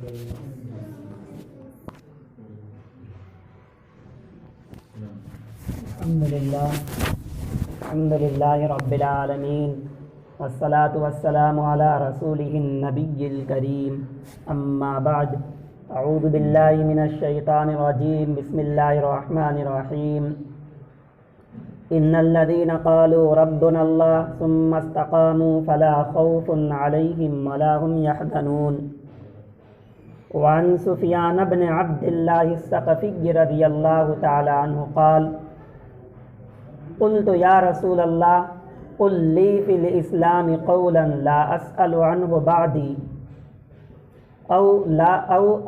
الحمدللہ رب العالمین والصلاة والسلام علی رسولہ النبی الکریم اما بعد اعوذ باللہ من الشیطان الرجیم بسم اللہ الرحمن الرحیم ان الذین قالوا ربنا اللہ ثم استقاموا فلا خوف علیہم ولا هم يحزنون وعن سفیان بن عبد اللہ الثقفی رضی اللہ تعالی عنہ قال قلت یا رسول اللہ قل لی فی الاسلام قولا لا اسأل عنہ بعدی او لا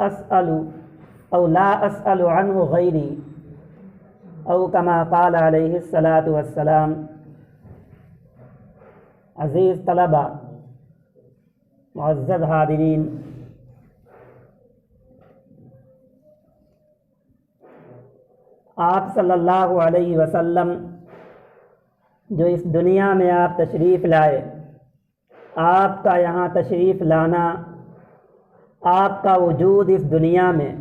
اسأل عنہ غیری او کما قال علیہ الصلاۃ والسلام۔ عزیز طلبہ، معزز حاضرین، آپ صلی اللہ علیہ وسلم جو اس دنیا میں آپ تشریف لائے، آپ کا یہاں تشریف لانا، آپ کا وجود اس دنیا میں،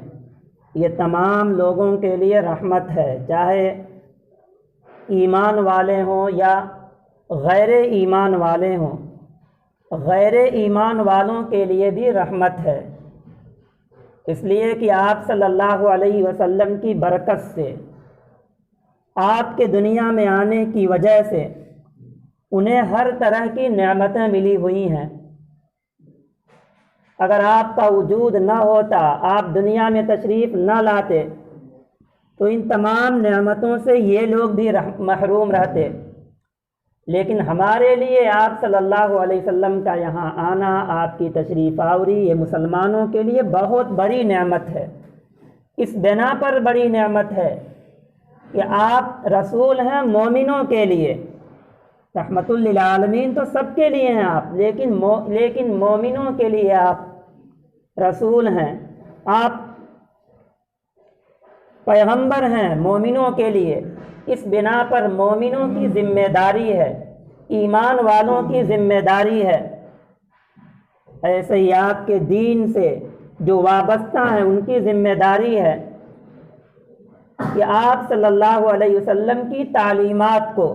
یہ تمام لوگوں کے لیے رحمت ہے، چاہے ایمان والے ہوں یا غیر ایمان والے ہوں۔ غیر ایمان والوں کے لیے بھی رحمت ہے، اس لیے کہ آپ صلی اللہ علیہ وسلم کی برکت سے، آپ کے دنیا میں آنے کی وجہ سے انہیں ہر طرح کی نعمتیں ملی ہوئی ہیں۔ اگر آپ کا وجود نہ ہوتا، آپ دنیا میں تشریف نہ لاتے، تو ان تمام نعمتوں سے یہ لوگ بھی محروم رہتے۔ لیکن ہمارے لیے آپ صلی اللہ علیہ وسلم کا یہاں آنا، آپ کی تشریف آوری، یہ مسلمانوں کے لیے بہت بڑی نعمت ہے۔ اس بنا پر بڑی نعمت ہے کہ آپ رسول ہیں مومنوں کے لیے، رحمت للعالمین تو سب کے لیے ہیں آپ، لیکن مومنوں کے لیے آپ رسول ہیں، آپ پیغمبر ہیں مومنوں کے لیے۔ اس بنا پر مومنوں کی ذمہ داری ہے، ایمان والوں کی ذمہ داری ہے، ایسے ہی آپ کے دین سے جو وابستہ ہیں ان کی ذمہ داری ہے کہ آپ صلی اللہ علیہ وسلم کی تعلیمات کو،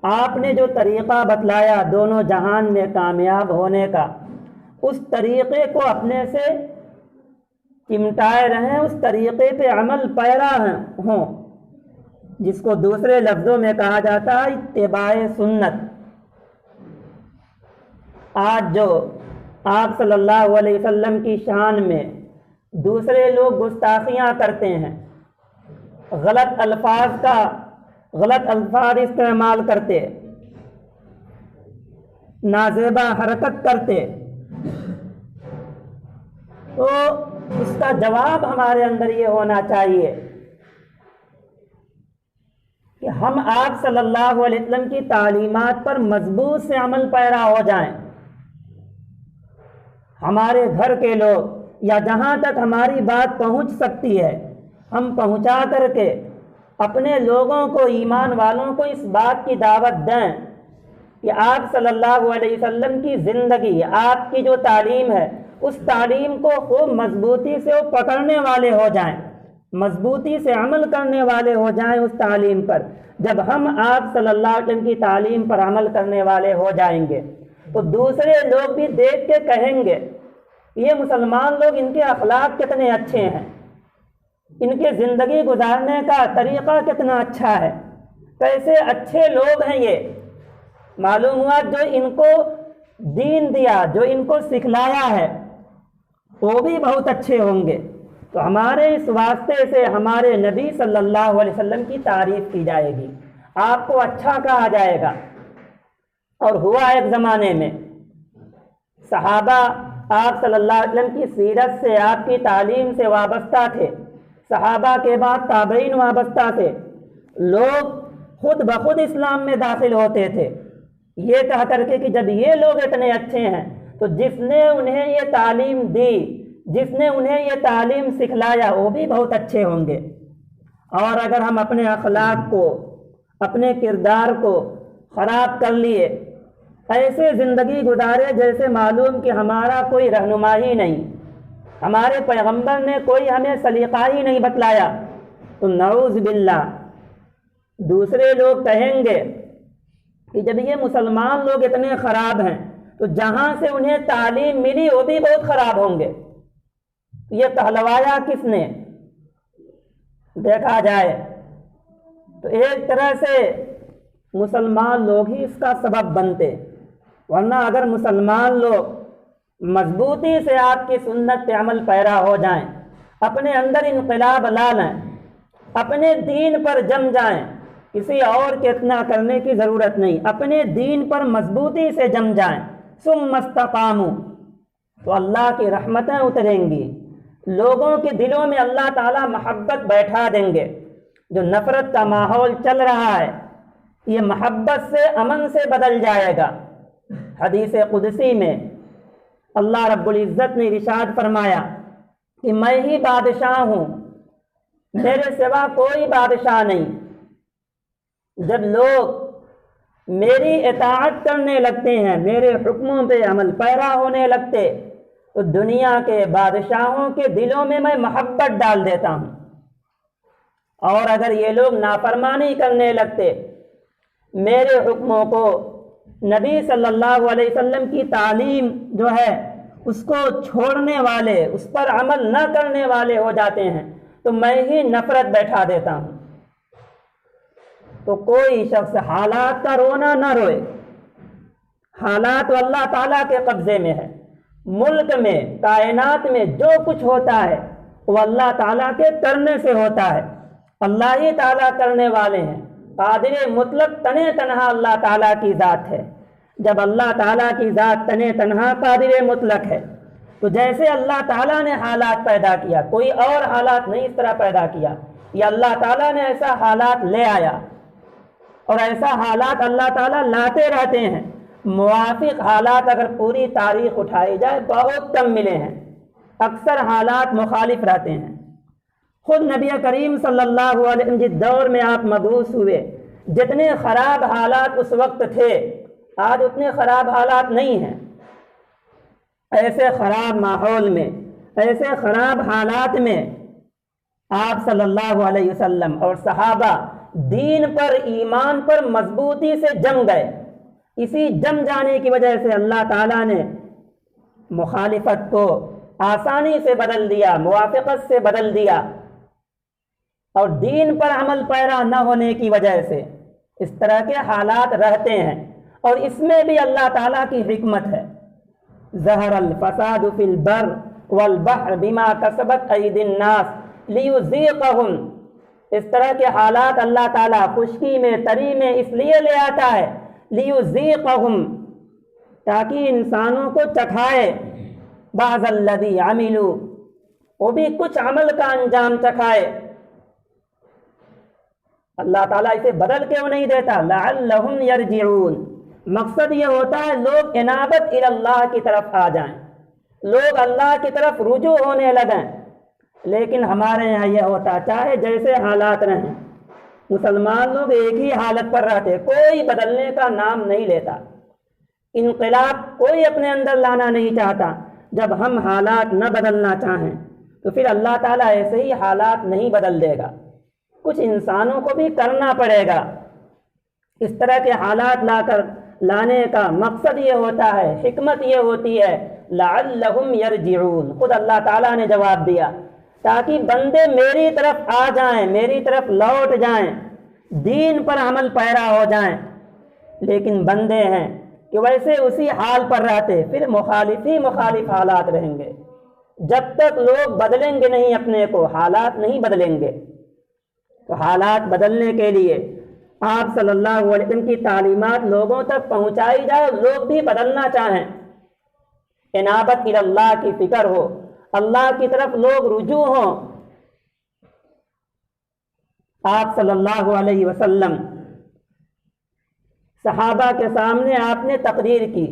آپ نے جو طریقہ بتلایا دونوں جہان میں کامیاب ہونے کا، اس طریقے کو اپنے سے چمٹائے رہیں، اس طریقے پہ عمل پیرا ہوں، جس کو دوسرے لفظوں میں کہا جاتا ہے اتباع سنت۔ آج جو آپ صلی اللہ علیہ وسلم کی شان میں دوسرے لوگ گستاخیاں کرتے ہیں، غلط الفاظ استعمال کرتے، نازیبا حرکت کرتے، تو اس کا جواب ہمارے اندر یہ ہونا چاہیے کہ ہم آپ صلی اللہ علیہ وسلم کی تعلیمات پر مضبوط سے عمل پیرا ہو جائیں۔ ہمارے گھر کے لوگ یا جہاں تک ہماری بات پہنچ سکتی ہے، ہم پہنچا کر کے اپنے لوگوں کو، ایمان والوں کو اس بات کی دعوت دیں کہ آپ صلی اللہ علیہ وسلم کی زندگی، آپ کی جو تعلیم ہے، اس تعلیم کو خوب مضبوطی سے وہ پکڑنے والے ہو جائیں، مضبوطی سے عمل کرنے والے ہو جائیں اس تعلیم پر۔ جب ہم آپ صلی اللہ علیہ وسلم کی تعلیم پر عمل کرنے والے ہو جائیں گے تو دوسرے لوگ بھی دیکھ کے کہیں گے یہ مسلمان لوگ، ان کے اخلاق کتنے اچھے ہیں، ان کے زندگی گزارنے کا طریقہ کتنا اچھا ہے، کیسے اچھے لوگ ہیں یہ۔ معلوم ہوا جو ان کو دین دیا، جو ان کو سکھلایا ہے، وہ بھی بہت اچھے ہوں گے۔ تو ہمارے اس واسطے سے ہمارے نبی صلی اللہ علیہ وسلم کی تعریف کی جائے گی، آپ کو اچھا کہا جائے گا۔ اور ہوا ایک زمانے میں صحابہ آپ صلی اللہ علیہ وسلم کی سیرت سے، آپ کی تعلیم سے وابستہ تھے، صحابہ کے بعد تابعین وابستہ تھے، لوگ خود بخود اسلام میں داخل ہوتے تھے، یہ کہہ کر کے کہ جب یہ لوگ اتنے اچھے ہیں تو جس نے انہیں یہ تعلیم دی، جس نے انہیں یہ تعلیم سکھلایا، وہ بھی بہت اچھے ہوں گے۔ اور اگر ہم اپنے اخلاق کو، اپنے کردار کو خراب کر لیے، ایسے زندگی گزارے جیسے معلوم کہ ہمارا کوئی رہنما ہی نہیں، ہمارے پیغمبر نے کوئی ہمیں سلیقہ ہی نہیں بتلایا، تو نعوذ باللہ دوسرے لوگ کہیں گے کہ جب یہ مسلمان لوگ اتنے خراب ہیں تو جہاں سے انہیں تعلیم ملی وہ بھی بہت خراب ہوں گے، یہ کہلوایا کس نے؟ دیکھا جائے تو ایک طرح سے مسلمان لوگ ہی اس کا سبب بنتے، ورنہ اگر مسلمان لوگ مضبوطی سے آپ کی سنت پہ عمل پیرا ہو جائیں، اپنے اندر انقلاب لا لیں، اپنے دین پر جم جائیں، کسی اور کے اتنا کرنے کی ضرورت نہیں، اپنے دین پر مضبوطی سے جم جائیں، ثم استقاموا، تو اللہ کی رحمتیں اتریں گی، لوگوں کے دلوں میں اللہ تعالیٰ محبت بیٹھا دیں گے۔ جو نفرت کا ماحول چل رہا ہے یہ محبت سے، امن سے بدل جائے گا۔ حدیث قدسی میں اللہ رب العزت نے ارشاد فرمایا کہ میں ہی بادشاہ ہوں، میرے سوا کوئی بادشاہ نہیں۔ جب لوگ میری اطاعت کرنے لگتے ہیں، میرے حکموں پہ عمل پیرا ہونے لگتے، تو دنیا کے بادشاہوں کے دلوں میں میں محبت ڈال دیتا ہوں، اور اگر یہ لوگ نافرمانی کرنے لگتے، میرے حکموں کو، نبی صلی اللہ علیہ وسلم کی تعلیم جو ہے اس کو چھوڑنے والے، اس پر عمل نہ کرنے والے ہو جاتے ہیں، تو میں ہی نفرت بیٹھا دیتا ہوں۔ تو کوئی شخص حالات کا رونا نہ روئے، حالات تو اللہ تعالیٰ کے قبضے میں ہے، ملک میں، کائنات میں جو کچھ ہوتا ہے وہ اللہ تعالیٰ کے کرنے سے ہوتا ہے، اللہ ہی تعالیٰ کرنے والے ہیں۔ قادر مطلق تنے تنہا اللہ تعالیٰ کی ذات ہے۔ جب اللہ تعالیٰ کی ذات تنے تنہا قادر مطلق ہے تو جیسے اللہ تعالیٰ نے حالات پیدا کیا، کوئی اور حالات نہیں اس طرح پیدا کیا، یا اللہ تعالیٰ نے ایسا حالات لے آیا، اور ایسا حالات اللہ تعالیٰ لاتے رہتے ہیں۔ موافق حالات اگر پوری تاریخ اٹھائی جائے بہت کم ملے ہیں، اکثر حالات مخالف رہتے ہیں۔ خود نبی کریم صلی اللہ علیہ وسلم جس دور میں آپ مبعوث ہوئے، جتنے خراب حالات اس وقت تھے آج اتنے خراب حالات نہیں ہیں۔ ایسے خراب ماحول میں، ایسے خراب حالات میں آپ صلی اللہ علیہ وسلم اور صحابہ دین پر، ایمان پر مضبوطی سے جم گئے۔ اسی جم جانے کی وجہ سے اللہ تعالیٰ نے مخالفت کو آسانی سے بدل دیا، موافقت سے بدل دیا، اور دین پر عمل پیرا نہ ہونے کی وجہ سے اس طرح کے حالات رہتے ہیں، اور اس میں بھی اللہ تعالیٰ کی حکمت ہے۔ ظہر الفساد فی البر والبحر بما کسبت ایدی الناس لیذیقہم، اس طرح کے حالات اللہ تعالیٰ خشکی میں، تری میں اس لیے لے آتا ہے، لیذیقہم، تاکہ انسانوں کو چکھائے، بعض الذی عملوا، وہ بھی کچھ عمل کا انجام چکھائے۔ اللہ تعالیٰ اسے بدل کیوں نہیں دیتا؟ لعلہم یرجعون، مقصد یہ ہوتا ہے لوگ انابت اللہ کی طرف آ جائیں، لوگ اللہ کی طرف رجوع ہونے لگیں۔ لیکن ہمارے یہاں یہ ہوتا، چاہے جیسے حالات رہیں، مسلمان لوگ ایک ہی حالت پر رہتے، کوئی بدلنے کا نام نہیں لیتا، انقلاب کوئی اپنے اندر لانا نہیں چاہتا۔ جب ہم حالات نہ بدلنا چاہیں تو پھر اللہ تعالیٰ ایسے ہی حالات نہیں بدل دے گا، کچھ انسانوں کو بھی کرنا پڑے گا۔ اس طرح کے حالات لانے کا مقصد یہ ہوتا ہے، حکمت یہ ہوتی ہے، لعلہم یرجعون، خود اللہ تعالیٰ نے جواب دیا، تاکہ بندے میری طرف آ جائیں، میری طرف لوٹ جائیں، دین پر عمل پیرا ہو جائیں۔ لیکن بندے ہیں کہ ویسے اسی حال پر رہتے، پھر مخالف حالات رہیں گے۔ جب تک لوگ بدلیں گے نہیں اپنے کو، حالات نہیں بدلیں گے۔ تو حالات بدلنے کے لیے آپ صلی اللہ علیہ وسلم کی تعلیمات لوگوں تک پہنچائی جائے، لوگ بھی بدلنا چاہیں، انابت اللہ کی فکر ہو، اللہ کی طرف لوگ رجوع ہوں۔ آپ صلی اللہ علیہ وسلم صحابہ کے سامنے آپ نے تقریر کی،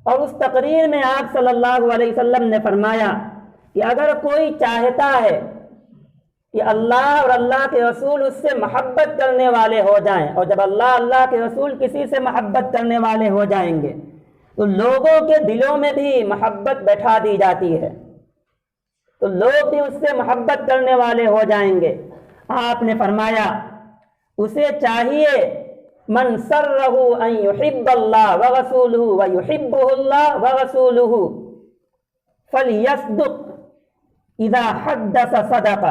اور اس تقریر میں آپ صلی اللہ علیہ وسلم نے فرمایا کہ اگر کوئی چاہتا ہے کہ اللہ اور اللہ کے رسول اس سے محبت کرنے والے ہو جائیں، اور جب اللہ کے رسول کسی سے محبت کرنے والے ہو جائیں گے تو لوگوں کے دلوں میں بھی محبت بیٹھا دی جاتی ہے، تو لوگ بھی اس سے محبت کرنے والے ہو جائیں گے۔ آپ نے فرمایا اسے چاہیے من سرہ ان یحب اللہ ورسولہ ویحبہ اللہ ورسولہ فلیصدق اذا حدث صدق،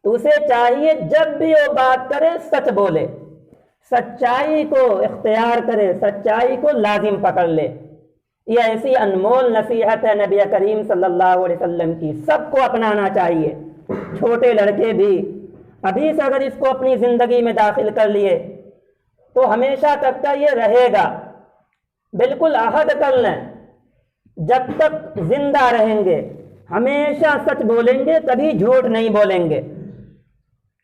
تو اسے چاہیے جب بھی وہ بات کرے سچ بولے، سچائی کو اختیار کرے، سچائی کو لازم پکڑ لے۔ یہ ایسی انمول نصیحت ہے نبی کریم صلی اللہ علیہ وسلم کی، سب کو اپنانا چاہیے، چھوٹے لڑکے بھی ابھی سے اگر اس کو اپنی زندگی میں داخل کر لیے تو ہمیشہ تک کا یہ رہے گا۔ بالکل عہد کر لیں، جب تک زندہ رہیں گے ہمیشہ سچ بولیں گے، کبھی جھوٹ نہیں بولیں گے۔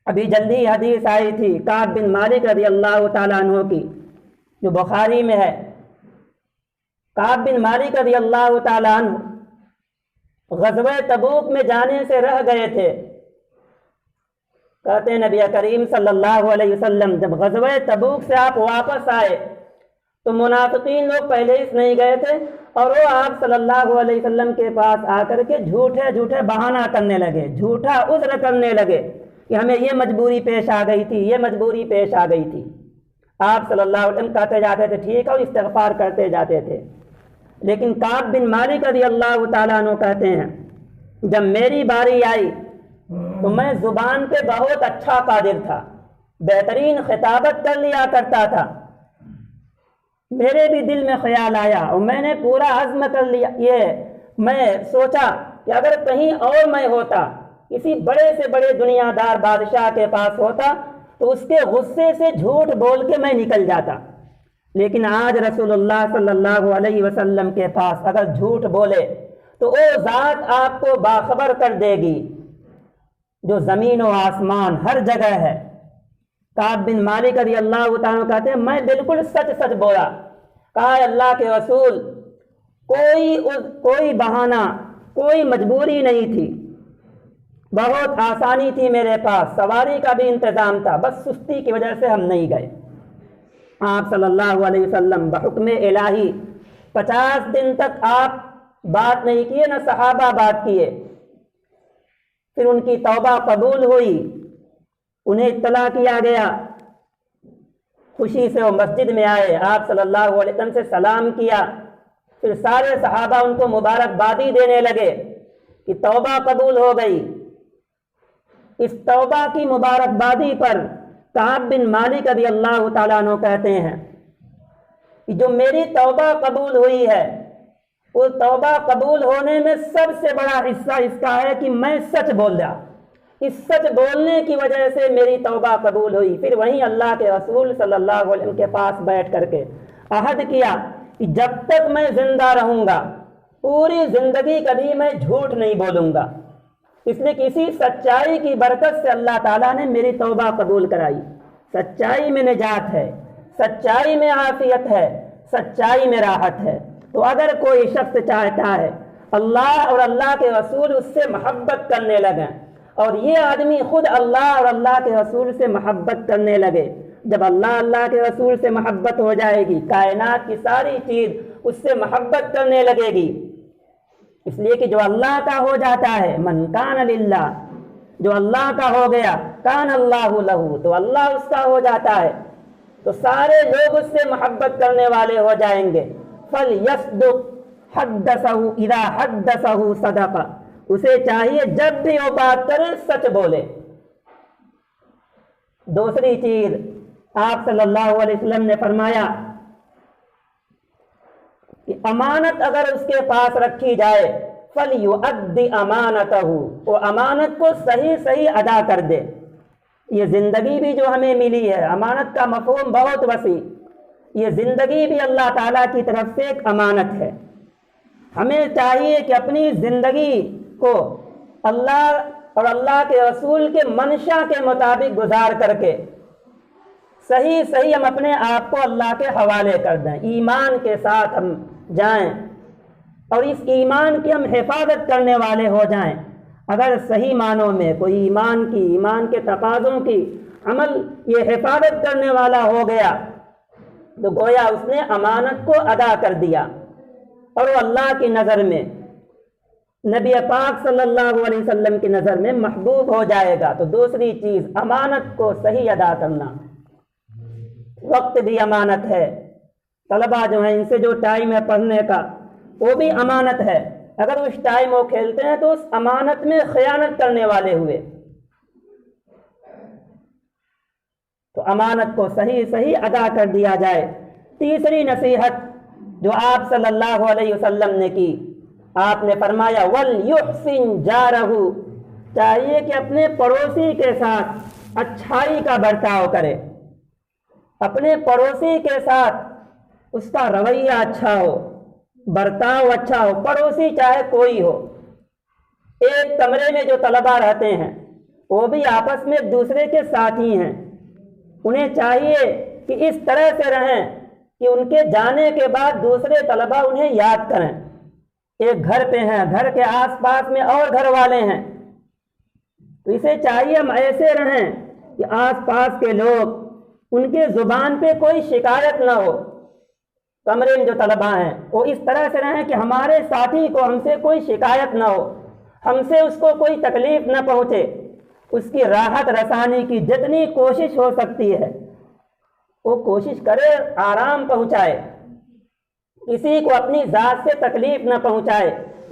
ابھی جلدی حدیث آئی تھی کعب بن مالک رضی اللہ تعالیٰ عنہ کی، جو بخاری میں ہے۔ کعب بن مالک رضی اللہ تعالیٰ عنہ غزوہ تبوک میں جانے سے رہ گئے تھے۔ کہتے ہیں نبی کریم صلی اللہ علیہ وسلم جب غزوہ تبوک سے آپ واپس آئے تو منافقین لوگ پہلے ہی نہیں گئے تھے، اور وہ آپ صلی اللہ علیہ وسلم کے پاس آ کر کے جھوٹے بہانہ کرنے لگے، جھوٹا عذر کرنے لگے کہ ہمیں یہ مجبوری پیش آ گئی تھی، یہ مجبوری پیش آ گئی تھی۔ آپ صلی اللہ علیہ وسلم کہتے جاتے تھے ٹھیک ہے، اور استغفار کرتے جاتے تھے۔ لیکن کعب بن مالک رضی اللہ تعالیٰ عنہ کہتے ہیں جب میری باری آئی تو میں زبان پہ بہت اچھا قادر تھا، بہترین خطابت کر لیا کرتا تھا۔ میرے بھی دل میں خیال آیا اور میں نے پورا عزم کر لیا، میں سوچا کہ اگر کہیں اور میں ہوتا، کسی بڑے سے بڑے دنیا دار بادشاہ کے پاس ہوتا تو اس کے غصے سے جھوٹ بول کے میں نکل جاتا، لیکن آج رسول اللہ صلی اللہ علیہ وسلم کے پاس اگر جھوٹ بولے تو وہ ذات آپ کو باخبر کر دے گی جو زمین و آسمان ہر جگہ ہے۔ کعب بن مالک رضی اللہ تعالیٰ کہتے ہیں میں بالکل سچ بولا، کہا اللہ کے رسول کوئی بہانہ، کوئی مجبوری نہیں تھی، بہت آسانی تھی میرے پاس، سواری کا بھی انتظام تھا، بس سستی کی وجہ سے ہم نہیں گئے۔ آپ صلی اللہ علیہ وسلم بحکم الہی 50 دن تک آپ بات نہیں کیے، نہ صحابہ بات کیے۔ پھر ان کی توبہ قبول ہوئی، انہیں اطلاع کیا گیا، خوشی سے وہ مسجد میں آئے، آپ صلی اللہ علیہ وسلم سے سلام کیا، پھر سارے صحابہ ان کو مبارکبادی دینے لگے کہ توبہ قبول ہو گئی۔ اس توبہ کی مبارکبادی پر کعب بن مالک رضی اللہ تعالیٰ عنہ کہتے ہیں کہ جو میری توبہ قبول ہوئی ہے، وہ توبہ قبول ہونے میں سب سے بڑا حصہ اس کا ہے کہ میں سچ بول رہا، اس سچ بولنے کی وجہ سے میری توبہ قبول ہوئی۔ پھر وہیں اللہ کے رسول صلی اللہ علیہ وسلم کے پاس بیٹھ کر کے عہد کیا کہ جب تک میں زندہ رہوں گا پوری زندگی کبھی میں جھوٹ نہیں بولوں گا، اس لیے کسی سچائی کی برکت سے اللہ تعالیٰ نے میری توبہ قبول کرائی۔ سچائی میں نجات ہے، سچائی میں عافیت ہے، سچائی میں راحت ہے۔ تو اگر کوئی شخص چاہتا ہے اللہ اور اللہ کے رسول اس سے محبت کرنے لگیں، اور یہ آدمی خود اللہ اور اللہ کے رسول سے محبت کرنے لگے، جب اللہ کے رسول سے محبت ہو جائے گی کائنات کی ساری چیز اس سے محبت کرنے لگے گی، اس لیے کہ جو اللہ کا ہو جاتا ہے من کان للہ، جو اللہ کا ہو گیا کان اللہ لہو، تو اللہ اس کا ہو جاتا ہے، تو سارے لوگ اس سے محبت کرنے والے ہو جائیں گے۔ فَلْيَصْدُقْ حَدَّثَهُ اِذَا حَدَّثَهُ صَدَقَ، اسے چاہیے جب بھی وہ بات کرے سچ بولے۔ دوسری چیز آپ صلی اللہ علیہ وسلم نے فرمایا کہ امانت اگر اس کے پاس رکھی جائے فَلْيُؤَدِّ أَمَانَتَهُ، وہ امانت کو صحیح ادا کر دے۔ یہ زندگی بھی جو ہمیں ملی ہے، امانت کا مفہوم بہت وسیع، یہ زندگی بھی اللہ تعالیٰ کی طرف سے ایک امانت ہے۔ ہمیں چاہیے کہ اپنی زندگی کو اللہ اور اللہ کے رسول کے منشا کے مطابق گزار کر کے صحیح ہم اپنے آپ کو اللہ کے حوالے کر دیں، ایمان کے ساتھ ہم جائیں اور اس ایمان کی ہم حفاظت کرنے والے ہو جائیں۔ اگر صحیح معنوں میں کوئی ایمان کے تقاضوں کی عمل یہ حفاظت کرنے والا ہو گیا تو گویا اس نے امانت کو ادا کر دیا، اور وہ اللہ کی نظر میں، نبی پاک صلی اللہ علیہ وسلم کی نظر میں محبوب ہو جائے گا۔ تو دوسری چیز امانت کو صحیح ادا کرنا۔ وقت بھی امانت ہے، طلباء جو ہیں ان سے جو ٹائم ہے پڑھنے کا وہ بھی امانت ہے، اگر اس ٹائم وہ کھیلتے ہیں تو اس امانت میں خیانت کرنے والے ہوئے۔ تو امانت کو صحیح ادا کر دیا جائے۔ تیسری نصیحت جو آپ صلی اللہ علیہ وسلم نے کی، آپ نے فرمایا وَلْيُحْسِنْ جَارَهُ، چاہیے کہ اپنے پڑوسی کے ساتھ اچھائی کا برتاؤ کرے، اپنے پڑوسی کے ساتھ اس کا رویہ اچھا ہو، برتاؤ اچھا ہو، پڑوسی چاہے کوئی ہو۔ ایک کمرے میں جو طلباء رہتے ہیں وہ بھی آپس میں ایک دوسرے کے ساتھی ہیں، انہیں چاہیے کہ اس طرح سے رہیں کہ ان کے جانے کے بعد دوسرے طلباء انہیں یاد کریں۔ ایک گھر پہ ہیں، گھر کے آس پاس میں اور گھر والے ہیں، تو اسے چاہیے ہم ایسے رہیں کہ آس پاس کے لوگ ان کے زبان پہ کوئی شکایت نہ ہو۔ کمرے میں جو طلباء ہیں وہ اس طرح سے رہیں کہ ہمارے ساتھی کو ہم سے کوئی شکایت نہ ہو، ہم سے اس کو کوئی تکلیف نہ پہنچے، اس کی راحت رسانی کی جتنی کوشش ہو سکتی ہے وہ کوشش کرے، آرام پہنچائے، کسی کو اپنی ذات سے تکلیف نہ پہنچائے۔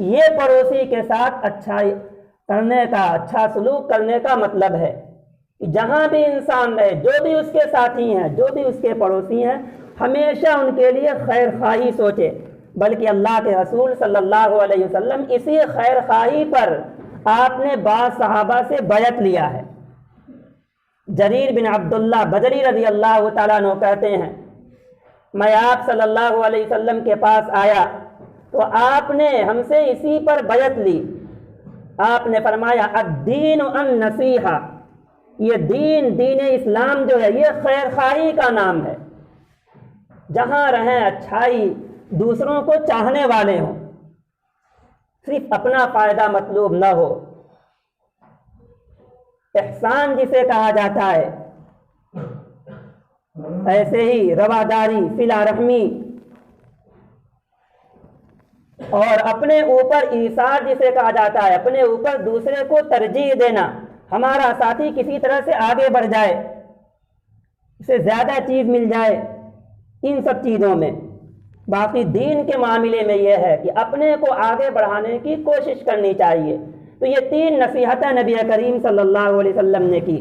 یہ پڑوسی کے ساتھ اچھائی کرنے کا، اچھا سلوک کرنے کا مطلب ہے کہ جہاں بھی انسان رہے، جو بھی اس کے ساتھی ہیں، جو بھی اس کے پڑوسی ہیں، ہمیشہ ان کے لیے خیر خواہی سوچے۔ بلکہ اللہ کے رسول صلی اللہ علیہ وسلم اسی خیر خواہی پر آپ نے بعض صحابہ سے بیعت لیا ہے۔ جریر بن عبداللہ بجلی رضی اللہ تعالیٰ عنہ کہتے ہیں میں آپ صلی اللہ علیہ وسلم کے پاس آیا تو آپ نے ہم سے اسی پر بیعت لی۔ آپ نے فرمایا الدین النصیحہ، یہ دین اسلام جو ہے یہ خیر خواہی کا نام ہے۔ جہاں رہیں اچھائی، دوسروں کو چاہنے والے ہوں، صرف اپنا فائدہ مطلوب نہ ہو۔ احسان جسے کہا جاتا ہے، ایسے ہی رواداری، صلہ رحمی، اور اپنے اوپر ایثار جسے کہا جاتا ہے، اپنے اوپر دوسرے کو ترجیح دینا۔ ہمارا ساتھی کسی طرح سے آگے بڑھ جائے، اسے زیادہ چیز مل جائے، ان سب چیزوں میں۔ باقی دین کے معاملے میں یہ ہے کہ اپنے کو آگے بڑھانے کی کوشش کرنی چاہیے۔ تو یہ 3 نصیحتیں نبی کریم صلی اللہ علیہ وسلم نے کی۔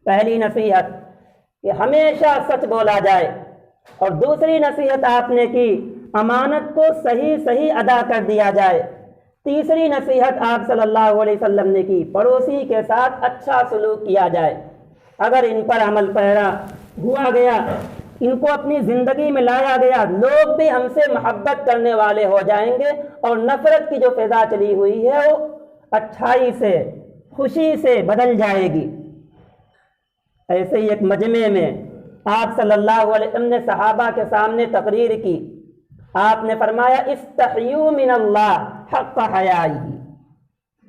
پہلی نصیحت کہ ہمیشہ سچ بولا جائے، اور دوسری نصیحت آپ نے کی امانت کو صحیح ادا کر دیا جائے۔ تیسری نصیحت آپ صلی اللہ علیہ وسلم نے کی پڑوسی کے ساتھ اچھا سلوک کیا جائے۔ اگر ان پر عمل پیرا ہوا گیا، ان کو اپنی زندگی میں لایا گیا، لوگ بھی ہم سے محبت کرنے والے ہو جائیں گے، اور نفرت کی جو فضا چلی ہوئی ہے وہ اچھائی سے، خوشی سے بدل جائے گی۔ ایسے ہی ایک مجمع میں آپ صلی اللہ علیہ وسلم نے صحابہ کے سامنے تقریر کی۔ آپ نے فرمایا استحیوا من اللہ حق حیائہ،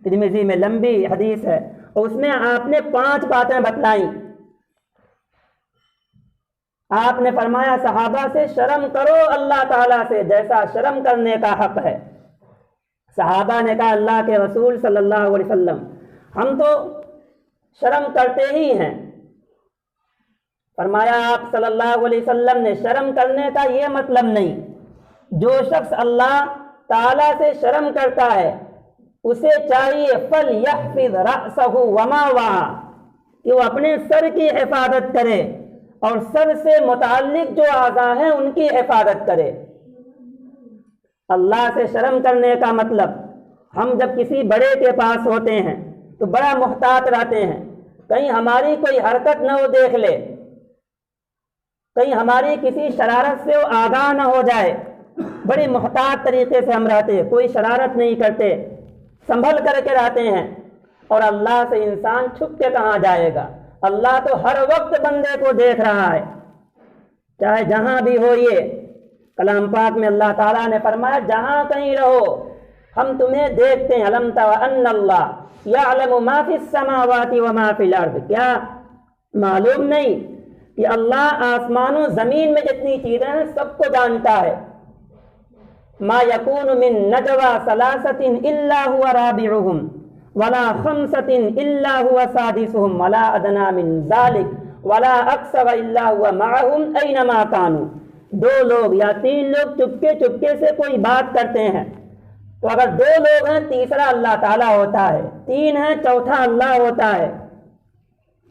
ترمذی میں لمبی حدیث ہے، اور اس میں آپ نے 5 باتیں بتلائیں۔ آپ نے فرمایا صحابہ سے شرم کرو اللہ تعالیٰ سے جیسا شرم کرنے کا حق ہے۔ صحابہ نے کہا اللہ کے رسول صلی اللہ علیہ وسلم ہم تو شرم کرتے ہی ہیں۔ فرمایا آپ صلی اللہ علیہ وسلم نے شرم کرنے کا یہ مطلب نہیں، جو شخص اللہ تعالیٰ سے شرم کرتا ہے اسے چاہیے فَلْيَحْفِظْ رَأْسَهُ وَمَا وَعَى، کہ وہ اپنے سر کی حفاظت کرے اور سر سے متعلق جو اعضاء ہیں ان کی حفاظت کرے۔ اللہ سے شرم کرنے کا مطلب، ہم جب کسی بڑے کے پاس ہوتے ہیں تو بڑا محتاط رہتے ہیں، کہیں ہماری کوئی حرکت نہ ہو دیکھ لے، کہیں ہماری کسی شرارت سے وہ آگاہ نہ ہو جائے، بڑی محتاط طریقے سے ہم رہتے، کوئی شرارت نہیں کرتے، سنبھل کر کے رہتے ہیں۔ اور اللہ سے انسان چھپ کے کہاں جائے گا؟ اللہ تو ہر وقت بندے کو دیکھ رہا ہے، چاہے جہاں بھی ہو۔ یہ کلام پاک میں اللہ تعالیٰ نے فرمایا جہاں کہیں رہو ہم تمہیں دیکھتے ہیں، علم تر ان اللہ یعلم ما فی السماوات و ما فی الارض، کیا معلوم نہیں کہ اللہ آسمان و زمین میں جتنی چیزیں ہیں سب کو جانتا ہے۔ ما یکون من نجوى ثلاثة الا هو رابعهم ولا خمسة الا هو سادسهم ولا ادنى من ذلك ولا اکثر الا هو معهم اینما كانوا، دو لوگ یا تین لوگ چپکے چپکے سے کوئی بات کرتے ہیں تو اگر دو لوگ ہیں تیسرا اللہ تعالیٰ ہوتا ہے، تین ہیں چوتھا اللہ ہوتا ہے،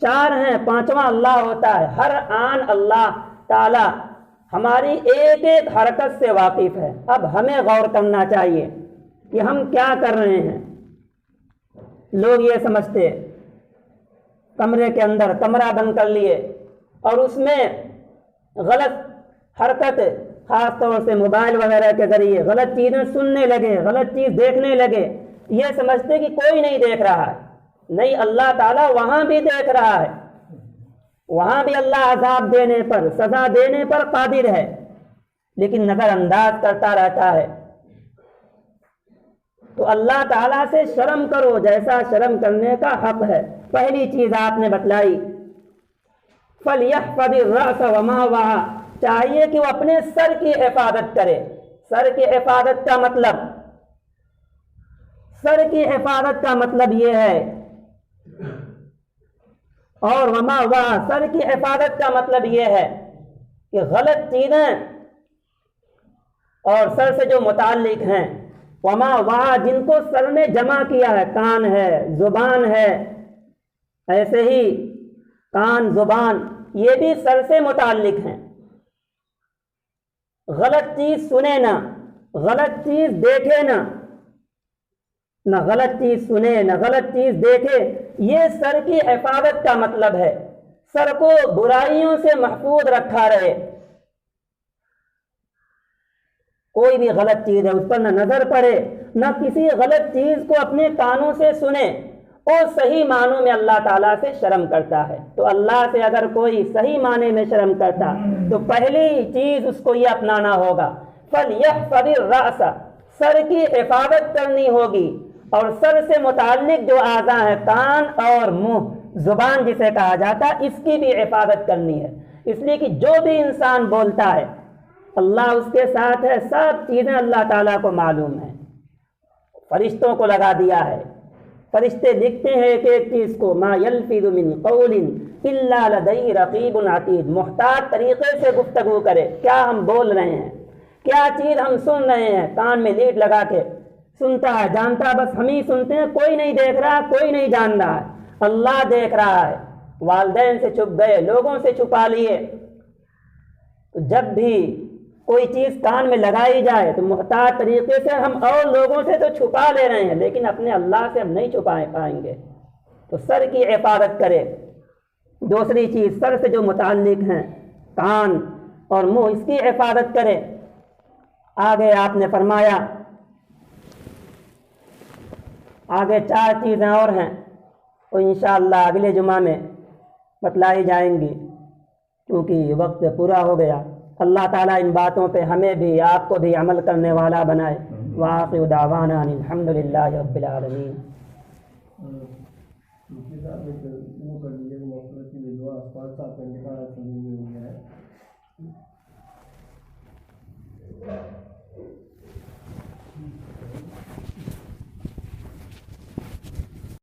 چار ہیں پانچواں اللہ ہوتا ہے۔ ہر آن اللہ تعالیٰ ہماری ایک ایک حرکت سے واقف ہے۔ اب ہمیں غور کرنا چاہیے کہ ہم کیا کر رہے ہیں۔ لوگ یہ سمجھتے کمرے کے اندر کمرہ بند کر لیے اور اس میں غلط حرکت، خاص طور سے موبائل وغیرہ کے ذریعے غلط چیزیں سننے لگے، غلط چیز دیکھنے لگے، یہ سمجھتے کہ کوئی نہیں دیکھ رہا ہے۔ نہیں، اللہ تعالیٰ وہاں بھی دیکھ رہا ہے، وہاں بھی اللہ عذاب دینے پر، سزا دینے پر قادر ہے، لیکن نظر انداز کرتا رہتا ہے۔ تو اللہ تعالیٰ سے شرم کرو جیسا شرم کرنے کا حق ہے۔ پہلی چیز آپ نے بتلائی، فَلْيَحْفَظِ الرَّأْسَ وَمَا وَعَى، چاہیے کہ وہ اپنے سر کی حفاظت کرے۔ سر کی حفاظت کا مطلب، سر کی حفاظت کا مطلب یہ ہے، اور وما وعى، سر کی حفاظت کا مطلب یہ ہے کہ غلط چیزیں اور سر سے جو متعلق ہیں، وما وعى جن کو سر نے جمع کیا ہے، کان ہے، زبان ہے، ایسے ہی کان زبان یہ بھی سر سے متعلق ہیں۔ غلط چیز سنے نہ، غلط چیز دیکھے نہ غلط چیز سنے نہ غلط چیز دیکھے، یہ سر کی حفاظت کا مطلب ہے۔ سر کو برائیوں سے محفوظ رکھا رہے، کوئی بھی غلط چیز ہے اس پر نہ نظر پڑے، نہ کسی غلط چیز کو اپنے کانوں سے سنے۔ اور صحیح معنوں میں اللہ تعالیٰ سے شرم کرتا ہے۔ تو اللہ سے اگر کوئی صحیح معنی میں شرم کرتا تو پہلی چیز اس کو یہ اپنانا ہوگا، فَلْيَحْفَظِ الرَّأْسَ، سر کی حفاظت کرنی ہوگی، اور سر سے متعلق جو اعضاء ہیں، کان اور منہ، زبان جسے کہا جاتا ہے، اس کی بھی حفاظت کرنی ہے۔ اس لیے کہ جو بھی انسان بولتا ہے اللہ اس کے ساتھ ہے، سب چیزیں اللہ تعالیٰ کو معلوم ہیں۔ فرشتوں کو لگا دیا ہے، فرشتے لکھتے ہیں ایک ایک چیز کو، ما یلفظ من قول الا لدیہ رقیب عتید، محتاط طریقے سے گفتگو کرے، کیا ہم بول رہے ہیں، کیا چیز ہم سن رہے ہیں، کان میں لیڈ لگا کے سنتا ہے، جانتا ہے، بس ہم ہی سنتے ہیں، کوئی نہیں دیکھ رہا، کوئی نہیں جان رہا ہے، اللہ دیکھ رہا ہے۔ والدین سے چھپ گئے، لوگوں سے چھپا لیے، تو جب بھی کوئی چیز کان میں لگائی جائے تو محتاط طریقے سے ہم اور لوگوں سے تو چھپا لے رہے ہیں، لیکن اپنے اللہ سے ہم نہیں چھپا پائیں گے۔ تو سر کی حفاظت کرے۔ دوسری چیز، سر سے جو متعلق ہیں کان اور منہ، اس کی حفاظت کرے۔ آگے آپ نے فرمایا، آگے 4 چیزیں اور ہیں وہ انشاءاللہ اگلے جمعہ میں بتلائی جائیں گی، کیونکہ وقت پورا ہو گیا۔ اللہ تعالیٰ ان باتوں پہ ہمیں بھی آپ کو بھی عمل کرنے والا بنائے۔ وآخر دعوانا ان الحمدللہ رب العالمین۔ وہ کر لیجیے،